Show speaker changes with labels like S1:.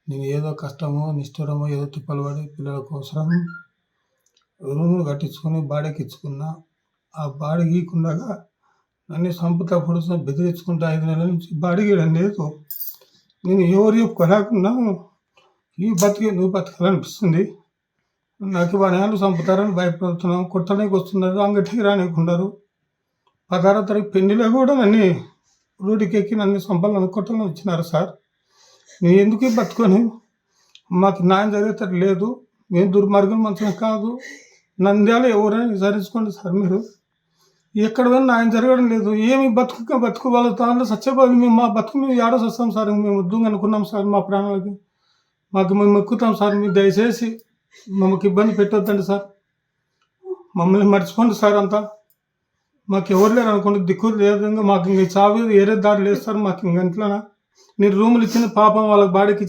S1: నేను ఏదో కష్టమో నిష్ఠురమో ఏదో తిప్పలు పడి పిల్లల కోసం రూములు కట్టించుకొని బాడీకి ఇచ్చుకున్నా. ఆ బాడీకి ఇవ్వకుండగా నన్ను చంపుతా పొడుస్తా బెదిరించుకుంటా 5 నెలల నుంచి బాడీకి ఇవ్వడం లేదు. నేను ఎవరు చెప్పుకోలేకున్నా ఈ బతికి నువ్వు బతకాలనిపిస్తుంది. నాకు వాడు చంపుతారని భయపడుతున్నాం. కొట్టడానికి వస్తున్నారు, అంగటికి రానికుంటారు. 16వ తారీఖు పెళ్లిలో కూడా నన్ను రోడ్డుకి ఎక్కి నన్ను చంపాలని కొట్టాలని వచ్చినారు సార్. నేను ఎందుకు బతుకొని మాకు న్యాయం జరిగేటట్టు లేదు. మేము దుర్మార్గం మంచిగా కాదు. నంద్యాల ఎవరైనా విచారించుకోండి సార్. మీరు ఎక్కడ పోయినా న్యాయం జరగడం లేదు. ఏమి బతుకు వాళ్ళ దాంట్లో సత్యబాబు మేము మా బతుకు మేము ఏడో వస్తాం సార్. మేము వద్దు అనుకున్నాం సార్. మా ప్రాణాలకి మేము ఎక్కుతాం సార్. మీరు దయచేసి మమ్మల్ని ఇబ్బంది పెట్టొద్దండి సార్. మమ్మల్ని మర్చిపోండి సార్. అంతా మాకు ఎవరు లేరు అనుకోండి, దిక్కు లేదు. మాకు ఇంక చావు వేరే దారి లేదు సార్. మాకు ఇంక ఇంట్లోనా నేను రూములు ఇచ్చిన పాపం వాళ్ళ బాడీకి